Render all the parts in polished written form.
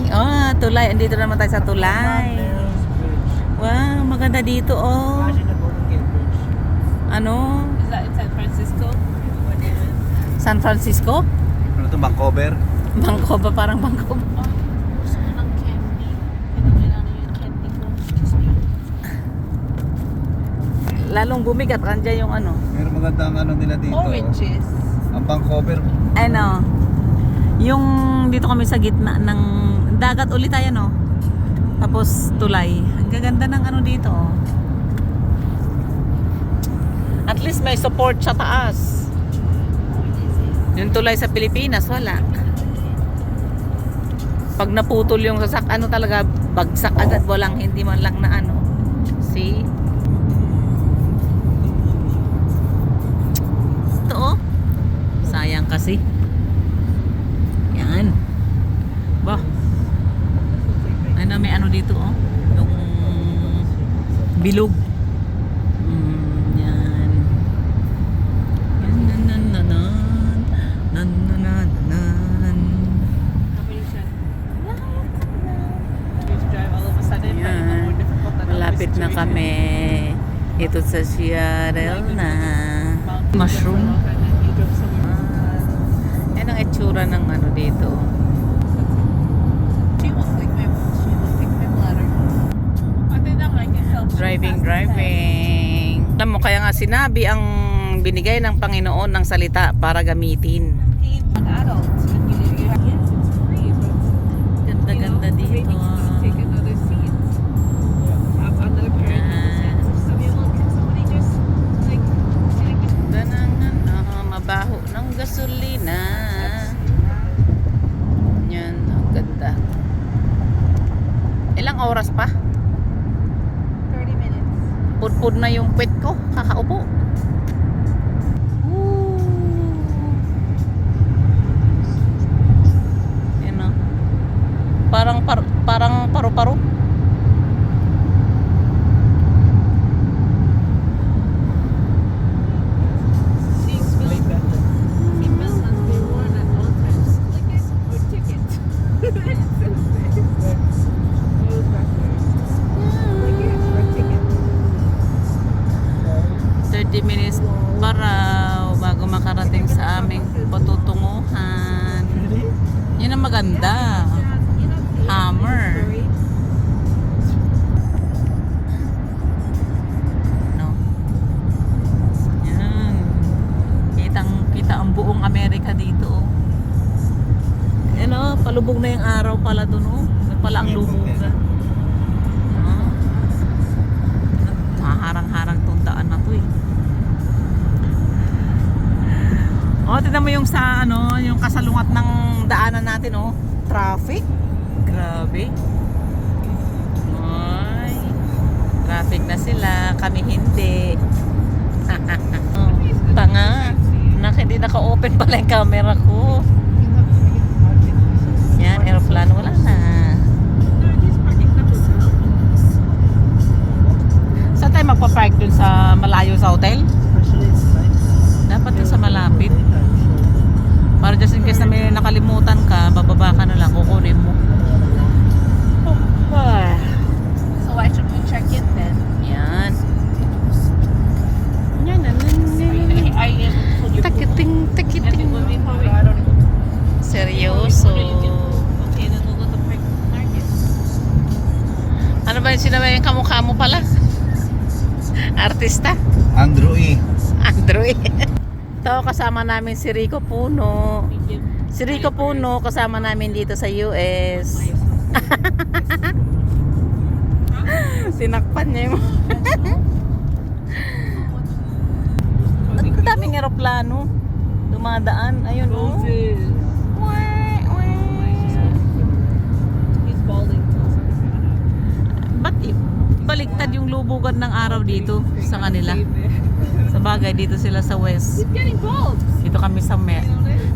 Oh, tulay. Andito naman tayo sa tulay. Wow, maganda dito, oh. Ano? Is that in San Francisco? San Francisco? Ano to, Vancouver? Vancouver, parang Vancouver. Gusto ko ng candy. Pinumin na yung candy ko. Lalong bumigat. Kandiyan yung ano. Pero maganda ang ano nila dito. Oranges. Ang Vancouver. Ano? Yung dito kami sa gitna ng dagat ulit tayo, no? Tapos tulay. Ang gaganda ng ano dito, oh. At least may support sa taas. Yung tulay sa Pilipinas, wala. Pag naputol yung sasak, ano talaga, bagsak agad, walang hindi man lang na ano. See? Ito, oh. Sayang kasi. Yan. Bah. Ano, may ano dito, oh. Yung bilog. Yan. Yan, nan. Nobody said. Just drive all of a sudden. But Yan. more difficult than Malapit na kami. Ito sa Seattle na mushroom. Yan ang itsura ng ano dito. She will take my bladder. I think that might get help. Driving. Alam mo, kaya nga sinabi ang binigay ng Panginoon ng salita para gamitin. An adult. Yes, it's free. But Ganda dito. maybe take another seat. Have another parent in the seat. Somebody just like Ganang ano, mabaho ng gasolina. Yan, ang ganda. Ilang oras pa? 30 minutes. Pudpud na yung pet ko, kakaupo. Woo! Yan o. Parang paru-paro. Seatbelt must be worn at all times. Click it or ticket. It says there. Goes back there. Click it or ticket. 30 minutes para bago makarating sa aming patutunguhan. Yan ang maganda. Hammer. No. Yan. Kita ang buong Amerika dito. Yan o, palubog na yung araw pala dun o. Yan pala ang lubugan. Haharang-harang tong daan na to eh. Oh, tignan mo yung sa ano, yung kasalungat ng daanan natin, oh. Traffic. Grabe. Ay. Traffic na sila, kami hindi. Oh, tanga. Hindi naka-open pala yung camera ko. Yan, aeroplano wala na. Saan tayo magpa-park dun sa malayo sa hotel? Dapat yun sa malapit. Para just in case na may nakalimutan ka, bababa ka na lang, kukunin mo. So why should we check in then? Yan. Takiting. Seryoso. Okay, then we'll go to Park Market. Ano ba yung sinabi yung kamukha mo pala? Artista? Andrew E. Android. Ito, kasama namin si Rico Puno. Si Rico Puno, kasama namin dito sa US. Sinakpan niya yung... Ang daming aeroplano. Dumadaan. Ayun, oh. He's balding. Ba't baliktad yung lubugan ng araw dito sa kanila? Sa bagay, dito sila sa west. He's getting bald. Dito kami sa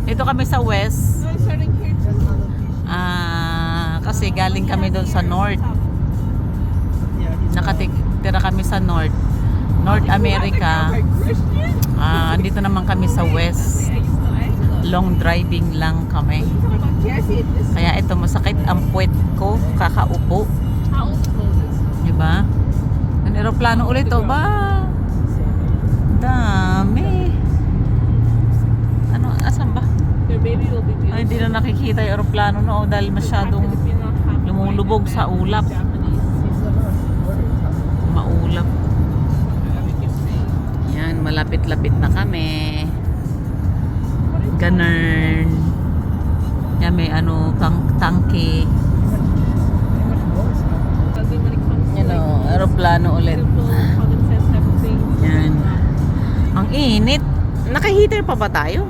dito kami sa west. No, he's starting here too. Kasi galing kami doon sa north. Nakatira kami sa North America. Andito naman kami sa West. long driving lang kami. Talking about Cassie and this. Kaya ito, masakit ang puwet ko, kakaupo. How old is Moses? Diba? Ang aeroplano ulit, oh ba? Dami. Ano, asan ba? Your baby will be beautiful. Ay, hindi na nakikita yung aeroplano no, dahil masyadong lumulubog sa ulap. Maulap. Yan, malapit-lapit na kami. Ganun. Yan, may ano, tangke. Yan o, aeroplano ulit. Yan. Ang init. Naka-heater pa ba tayo?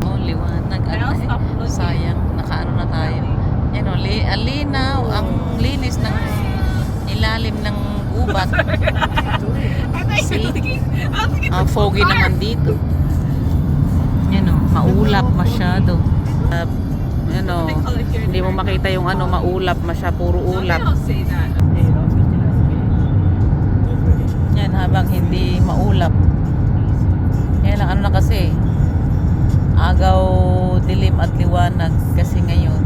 Oh, liwanag. Sayang, nakaano na tayo. Yan o, ang linaw, ang linis ng ilalim ng gubat. See? Ang foggy naman dito. Yan o, maulap masyado. Yan o, hindi mo makita yung ano, maulap masyado, puro ulap. say that. Yan, habang hindi maulap. Yan lang, ano na kasi, agaw, dilim at liwanag kasi ngayon.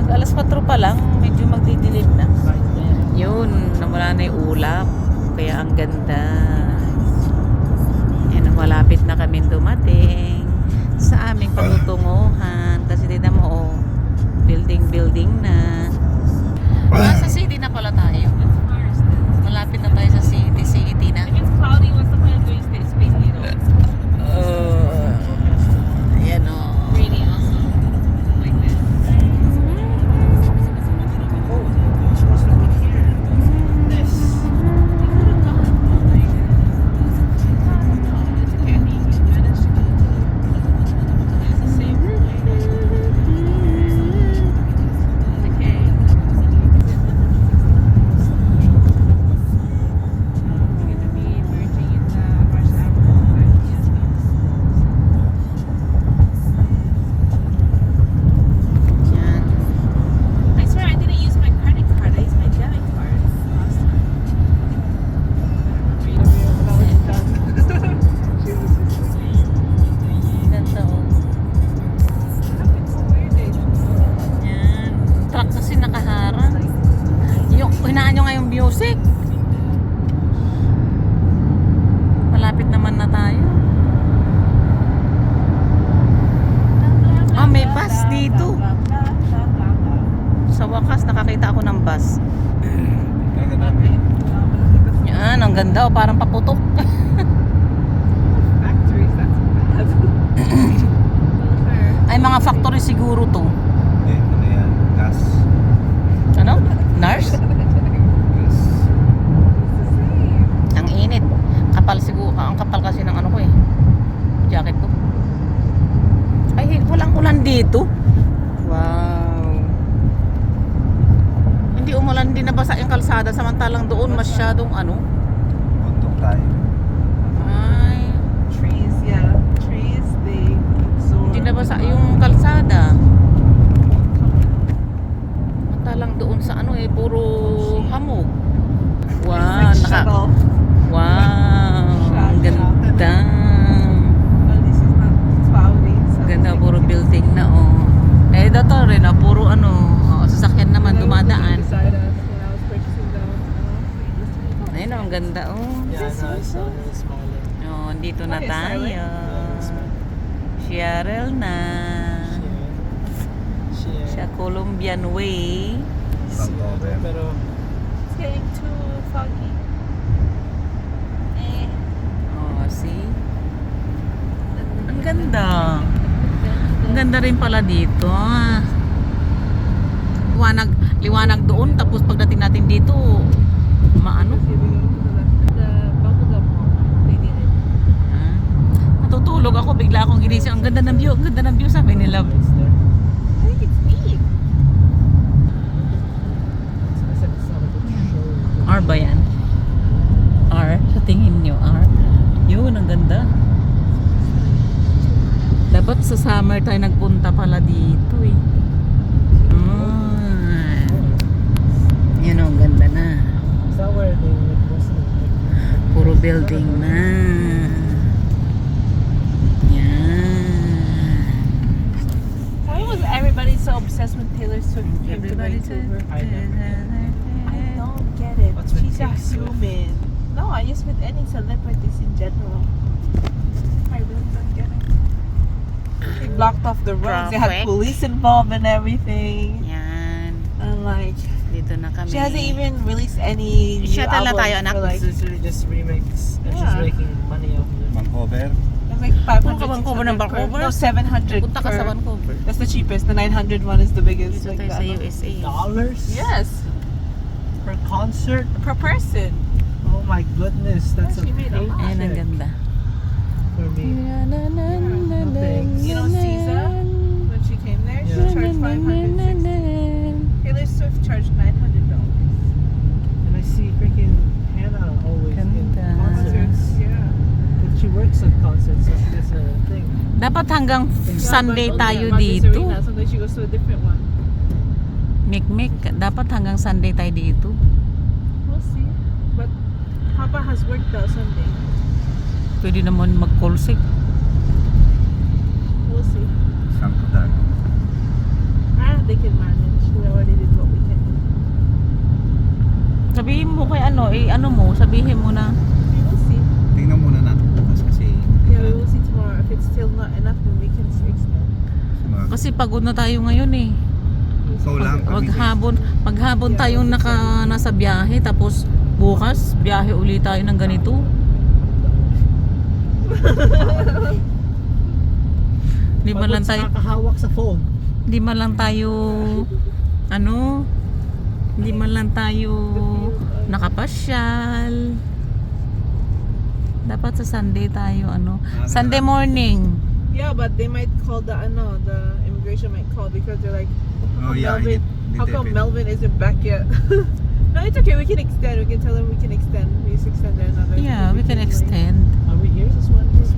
Alas 4 pa lang, medyo magdidilim na. Yun, nawala na yung ulap. Kaya ang ganda. Yan, malapit na kami dumating sa aming patutunguhan. Kasi dito mo, oh, building na. Sa city na pala tayo. Malapit na tayo sa city na. If it's cloudy, what's the point of doing space needle? Ayan o. Rainy also. Like this. Yan. I swear I didn't use my credit card. I used my debit card last time. Ganda o. Yan. Truck kasi nakaharang. Yung, hinaan nyo nga yung music. Malapit naman na tayo. Ah, may bus dito. Sa wakas, nakakita ako ng bus. Yan, ang ganda o. Parang paputok. Factories, that's bad. Ay, mga factory siguro to. Ano yan? Gas. Ano? Nurse? Gas. Ang init. Kapal siguro. Ang kapal kasi ng ano ko eh. Jacket ko. Ay, walang ulan dito. Wow. Hindi umulan, hindi nabasa yung kalsada. Samantalang doon masyadong ano. Buntok tayo. Ay, Trees, yeah. Trees, they absorb. hindi nabasa yung kalsada. Samantalang doon sa ano eh, puro hamog. Wow, Wow, ang ganda. Well, this is not cloudy. So Ganda, puro building na oh. Eh, dito rin ah, puro ano, oh, sasakyan naman dumadaan. Beside us when I was purchasing the Ayun oh, ang ganda oh. Oh, dito na tayo. Cheryl na. Sa Colombian Way. Vancouver. It's getting too foggy. Oh, see? Ang ganda. Ang ganda rin pala dito. Liwanag doon, tapos pagdating natin dito, maano? The bubblegum mall, they did it. Natutulog ako, bigla akong ginising. Ang ganda ng view, sabi nila. I think it's neat. R ba yan? R? Sa tingin nyo, R? Yun, ang ganda. Dapat sa summer tayo nagpunta pala dito eh. Yun, ang ganda na. Is that where they would mostly like? Puro building na. Ang ganda. Ang ganda rin pala dito. Liwanag doon, tapos pagdating natin dito, maano? It's neat. Ang ganda. Ang ganda rin pala dito. Liwanag doon, tapos pagdating natin dito, maano? Puro building na. So came to Everybody Vancouver. said- I don't get it. What's with She's a Taylor Swift? human. No, I just with any celebrities in general. I really don't get it. They blocked off the roads. They Traffic. had police involved and everything. Yan. And like, Dito na kami. she hasn't even released any new Shuttle na album tayo, anak. for like, This is really just remix. And she's Yeah. making money off of it. Vancouver. it's like 500. Punta ka Vancouver ng 600 per- Vancouver? No, 700. Punta ka sa per- Vancouver. That's the cheapest. The 900 one is the biggest. Dito Like tayo that. sa USA. $? Yes, Per concert? per person. Oh my goodness, that's Yeah, she made a lot. Ayan, ang ganda. for me. Yeah. No thanks. You know Caesar? When she came there, she Yeah. charged 560. Taylor Swift charged $900. And I see freaking Hannah always in Ganda. concerts. Yeah. But she works at concerts, so she gets a thing. Dapat hanggang Sunday Yeah, but, tayo Rogers dito. Arena, sometimes she goes to a different one. Mikmik, dapat hanggang Sunday tayo dito. We'll see. But Papa has worked out Sunday. Pwede naman mag-call sick. We'll see. Santo Dago. They can manage. We already did what we can do. Sabihin mo kay ano, ano mo, sabihin mo na. We will see. Tingnan muna natin bukas kasi Yeah, we will see tomorrow. If it's still not enough, then we can extend. Kasi pagod na tayo ngayon eh. Ikaw lang kami. Maghapon tayong nasa biyahe, tapos bukas biyahe uli tayo ng ganito. Di man lang tayo, Nakakahawak sa phone. di man lang tayo ano, di man lang tayo nakapasyal. Dapat sa Sunday tayo ano, Sunday morning. Yeah, but they might call the immigration might call because they're like, Oh yeah, Melvin, how come Melvin isn't back yet? No, it's okay. We can extend. We can tell them we can extend. We just extend there another. Yeah, we can like, extend. Are we here? Just one here.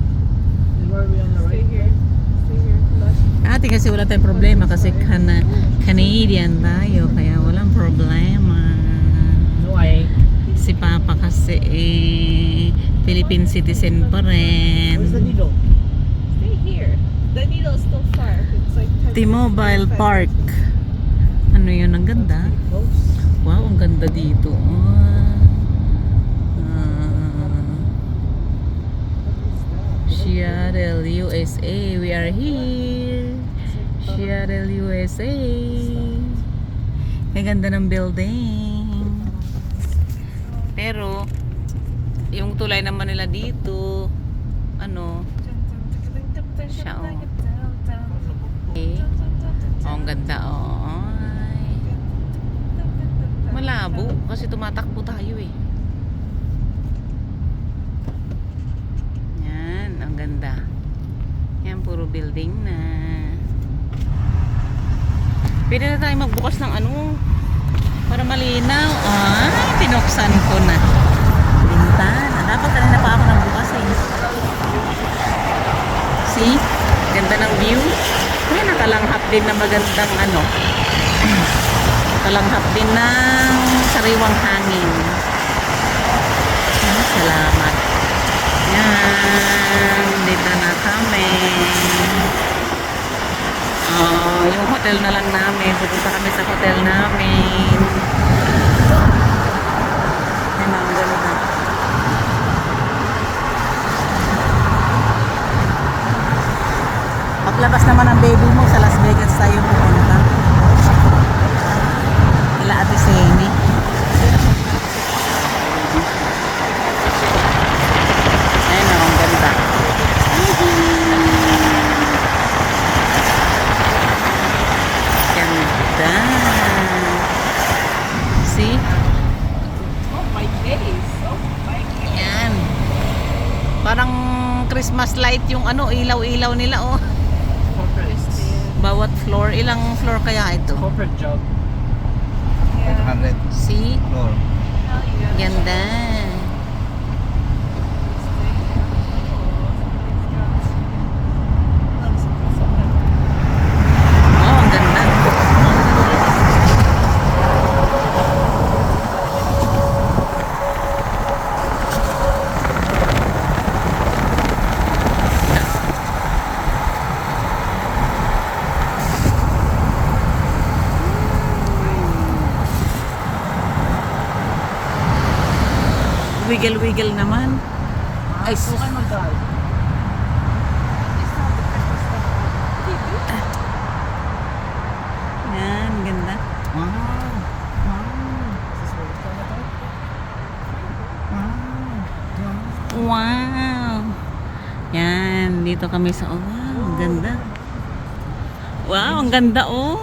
Where are we on the Stay right? here. Stay here. Last. Ate kasi wala tayong problema kasi Canadian tayo kaya walang problema. No, I ain't. Si Papa kasi Philippine citizen pa rin. Where's the needle? Stay here. The needle is still far. It's like 10 T-Mobile 25 Park. minutes. Ano yun, ang ganda. Pretty close. Wow, ang ganda dito. Seattle, USA. We are here. Seattle, USA. Ang ganda ng building. Pero, yung tulay naman nila dito, ano, siya, oh. Okay. Oh, ang ganda, oh. Ay. Malabo, kasi tumatakbo tayo eh. Yan, ang ganda. Yan, puro building na. Pwede na tayo magbukas ng ano, para malinaw. Ay, pinuksan ko na. Bintana. Dapat kanina pa ako nagbukas eh. See? Ganda ng view. May nakalanghap din na magandang ano. Nakalanghap din ng sariwang hangin. Salamat. Yan. Dito na kami. Yung hotel na lang namin. Pupunta kami sa hotel namin. Yan ang ganda. Paglabas naman ng baby mo, sa Las Vegas tayo pupunta. Kila Ate Seni. Ayun o, ang ganda. Ganda. See? Oh my days. Oh my God. Yan. Parang Christmas light yung ano, ilaw-ilaw nila oh. Corporate. Bawat floor, ilang floor kaya ito? Corporate job. Yeah. 100 See? floor. Hell yeah. Ganda. Oh, ang ganda. wiggle-wiggle naman. Ay, So kayo mag-drive. It's not the Christmas stuff. Okay, good. yan, ganda. Wow! Wow! Is this where it's from ito? Wow! Wow! Yan, dito kami sa, oh, wow, ang ganda. Wow, ang ganda, oh.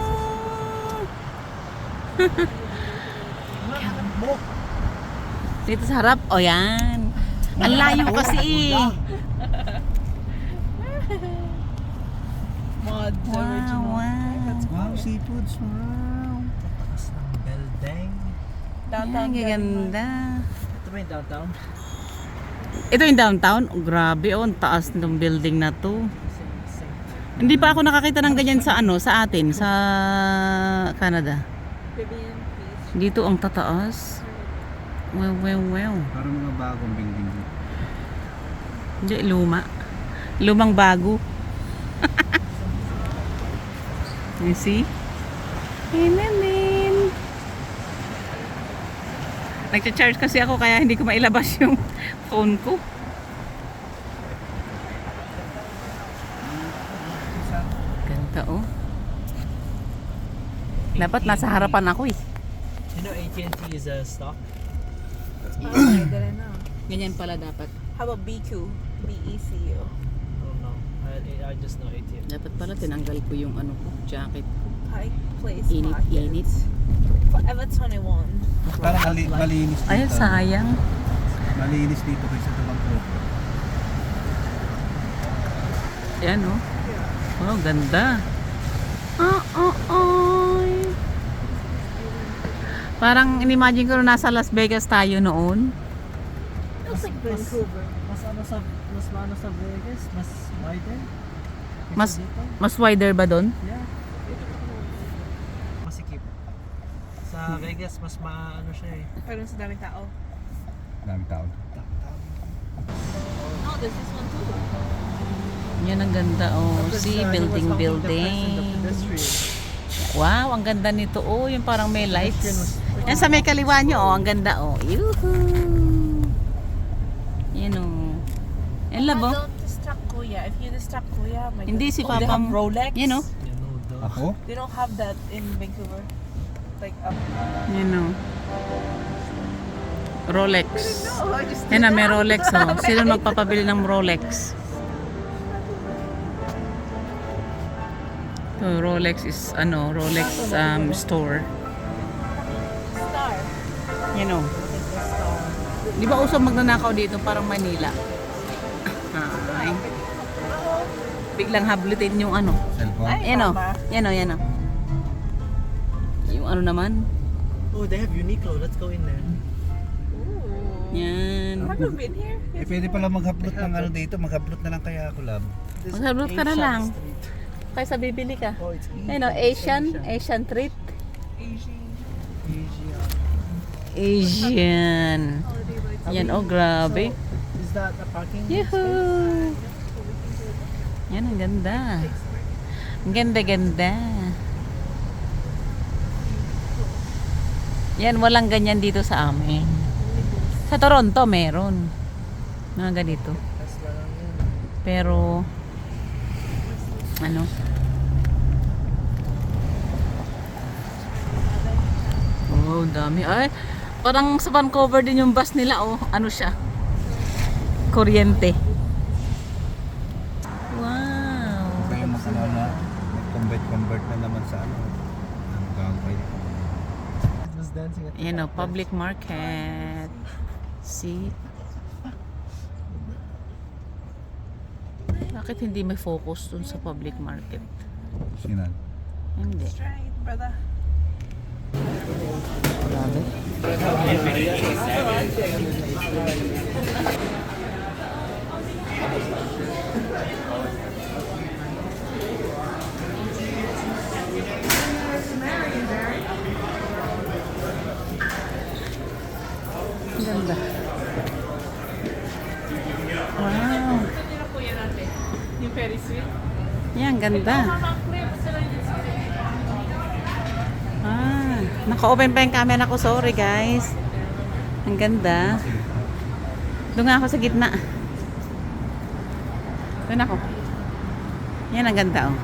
Dito sa harap, oh yan. Ang layo kasi. Mod Wow, original. wow. Wow, seafoods! Wow! Taas ng Beldeng. Yan, ganda. Ito ba yung downtown? Ito yung downtown? Oh, grabe, oh, ang taas ng building na to. Hindi pa ako nakakita ng ganyan sa ano, sa atin, sa Canada. Vivian, please. Dito ang tataas. Wow, wow, wow. Parang mga bagong building dito. Hindi, luma. Lumang bago. You see? Hinamin. Nagcha-charge kasi ako kaya hindi ko mailabas yung phone ko. Ganda, oh. Dapat nasa harapan ako eh. You know AT&T is a stock? Oh, I didn't know. Ganyan pala dapat. How about BQ? BECU. I don't know. I just know AT&T. Dapat pala tinanggal ko yung ano ko, jacket ko. Pike Place Init, Market. init. Forever 21. Parang malinis dito. Ay, sayang. Malinis dito kaysa sa Vancouver. Ayan, oh. Wow, ganda. Ay. Parang in-imagine ko na nasa Las Vegas tayo noon. Looks like Vancouver. Mas ano sa Vegas? Mas wider? Kaysa Mas dito? mas wider ba doon? Yeah. Masikip. Sa Vegas, mas maano siya eh. Pero sa daming tao. Dami tao. No, there's this one too. Yan ang ganda, oh. Because, See, he was building, helping the building. person, the pedestrian. Wow, ang ganda nito, oh. Yung parang may lights. Pedestrian was- Yan sa may kaliwa nyo, oh. Ang ganda, oh. Yuhuu. Yan, oh. Yan, labo. Don't distract Kuya. If you distract Kuya, my Hindi si God. Oh, they Papa. have Rolex. Yan, oh. You know, duh. Ako? They don't have that in Vancouver. Like Yan, oh. Rolex. No, I just Yan na, may Rolex, oh. Sino magpapabili ng Rolex? So, Rolex is, ano, Rolex store. Star. Yan, oh. Di ba uso magnanakaw dito parang Manila? Ay. Biglang hablutin yung ano. Cellphone? Ay, Yan, oh. Mama. Yan, oh, yan, oh. Yung ano naman. Oh, they have Uniqlo. Let's go in there. Ooh. Yan. Have you been here? Eh, pwede pala mag-upload ng ano dito. Mag-upload na lang kaya ako, lab. This Mag-upload ka na Asian lang. Street. Kaysa bibili ka. Oh, it's Asian. Ayun, oh, Asian treat. Asian Asian. holiday lights. Yan, oh, grabe. So, is that a parking space? Yuhuu! Yan, ang ganda. Ang ganda-ganda. Yan, walang ganyan dito sa amin. Sa Toronto, meron. Mga ganito. Tesla lang yun. Pero, ano? Oh, dami. Ay, parang sa Vancouver din yung bus nila, oh. Ano siya? Kuryente. Wow. Iba yung mga ano na convert na naman sa ano. Ang gagawin. It was dancing at the Ayan, oh, top. public market. See? Bakit hindi may focus dun sa public market? Sinan. Hindi. Straight, brother. Grabe. Ang ganda. Wow. Yung Ferris wheel. Yan, ganda. Naka-open pa yung camera ko. Sorry, guys. Ang ganda. Doon nga ako sa gitna. Doon ako. Yan ang ganda oh.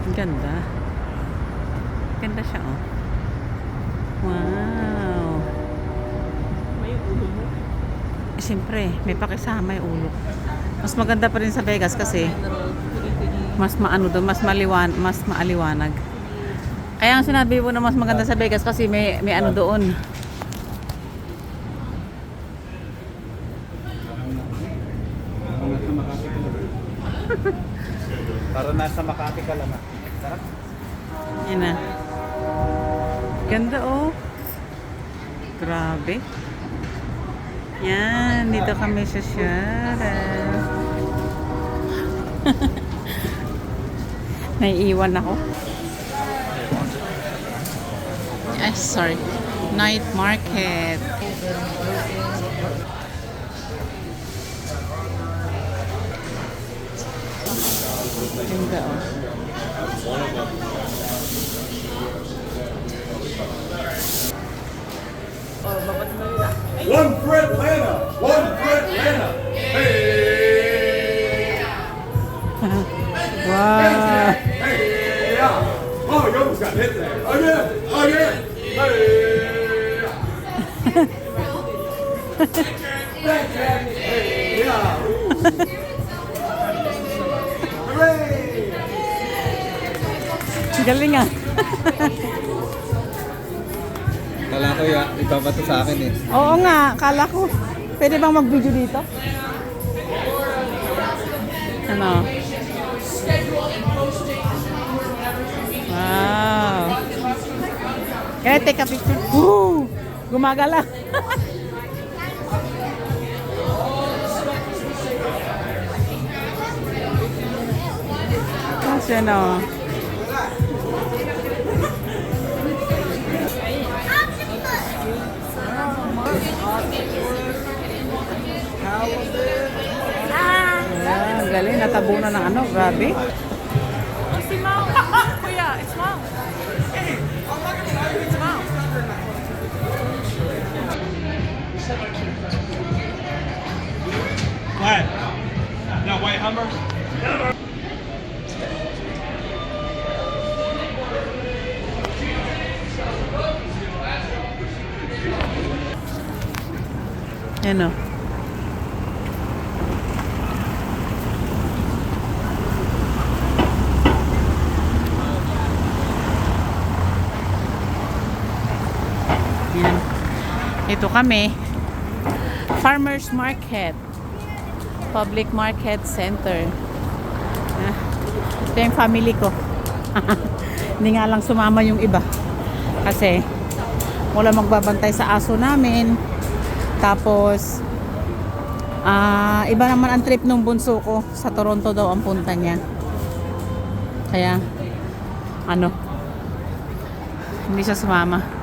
Ang ganda. Ganda siya oh. Wow. May ulo mo. Eh, siyempre, may pakisama yung ulo. Mas maganda pa rin sa Vegas kasi mas maano doon, mas maaliwanag. Kaya ang sinabi mo na mas maganda sa Vegas kasi may ano doon. Para nasa Makati ka lang. Sarap. Yan na. Ganda oh. Grabe. Yan, dito kami sa Shara. Naiiwan ako. Ay, sorry. Night market. Ganda oh. One for Atlanta! One for Atlanta! Hey! Wow. Hey! Yeah! Oh, you almost got hit there. Again! Again! Hey! Back, Jack! Hey! Yeah! Hooray! Galing ah. Kala ko ibabato sa akin eh. Oo nga, kala ko. Pwede bang mag-video dito? Ano? Wow. Can I take a picture? Woo! Gumagala. Kasi ano? Ang galing, natabunan ng ano, grabe. Oh, si Mom. Kuya, it's Mom. It's Mom. What? That white Hummer? Yan o. Yan. Ito kami. Farmers Market. Public Market Center. Ah, ito yung family ko. Hindi nga lang sumama yung iba. Kasi wala magbabantay sa aso namin. Tapos iba naman ang trip nung bunso ko. Sa Toronto daw ang punta niya. Kaya ano, hindi siya sumama.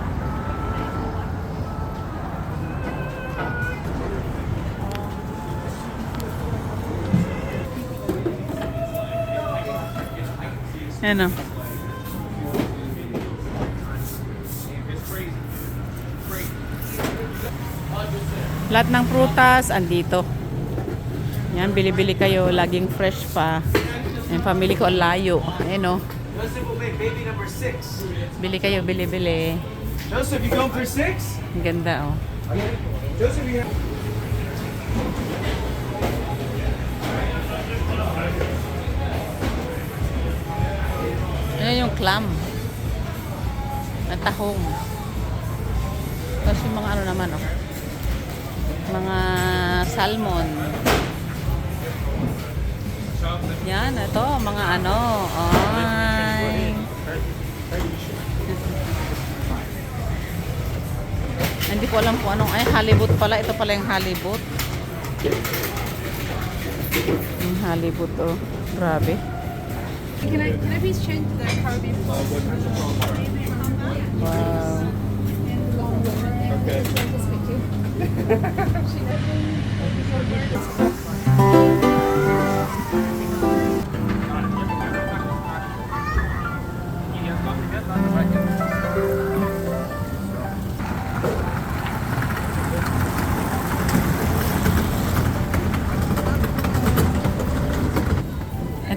Ano? Lahat ng prutas andito. Yan, bili-bili kayo, laging fresh pa. Yung family ko ang layo. Ayan o. Joseph will make baby number 6. Bili kayo, bili-bili. Joseph, you going for 6? Ang ganda oh. Joseph, you Ayan yung clam. At tahong. Tapos yung mga ano naman oh. Mga salmon. Yan, ito, mga ano. Ay. Hindi ko alam kung anong, ay halibut pala. Ito pala yung halibut. Yung halibut oh. Grabe. Can I please change the car before? Wow.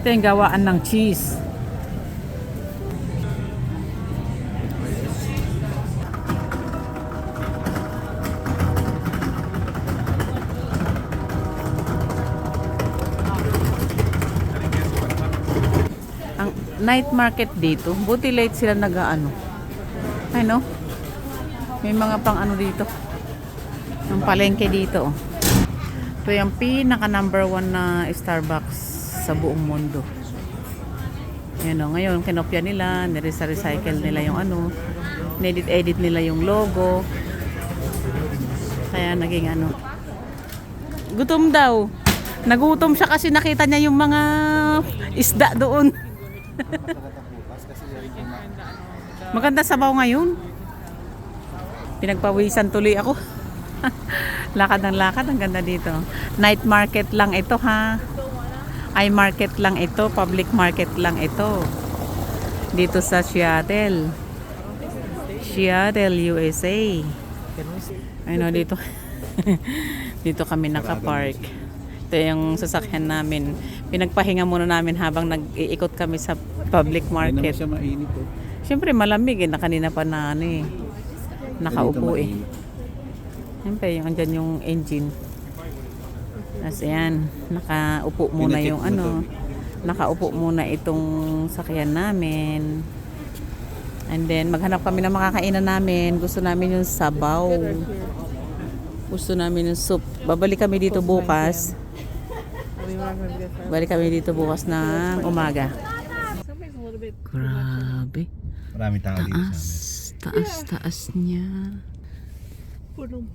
Ito yung gawaan ng cheese. Ang night market dito, buti late sila nag-ano. Ay no? May mga pang ano dito. Ang palengke dito. Ito yung pinaka number 1 na Starbucks sa buong mundo. Yan o, ngayon kinopya nila, nire-recycle nila yung ano, edit nila yung logo. Kaya naging ano. Gutom daw. Nagutom siya kasi nakita niya yung mga isda doon. Maganda sabaw ngayon. Pinagpawisan tuloy ako. Lakad ng lakad, ang ganda dito. Night market lang ito ha. Ay market lang ito, public market lang ito. Dito sa Seattle. Seattle, USA. Ayun o, dito. Dito kami nakapark. Ito yung sasakyan namin. Pinagpahinga muna namin habang nag-iikot kami sa public Hindi naman market. siya mainit eh. Siyempre malamig eh, na kanina pa na ano eh. Nakaupo eh. Siyempre yung andyan yung engine. Tapos ayan, nakaupo muna Pinacheck yung mo ano. Nakaupo muna itong sakyan namin. And then maghanap kami ng makakainan namin. Gusto namin yung sabaw. Gusto namin yung soup. Babalik kami dito bukas. Balik kami dito bukas ng umaga. Something's a little bit Grabe. Maraming tao dito sa amin. Taas niya. punong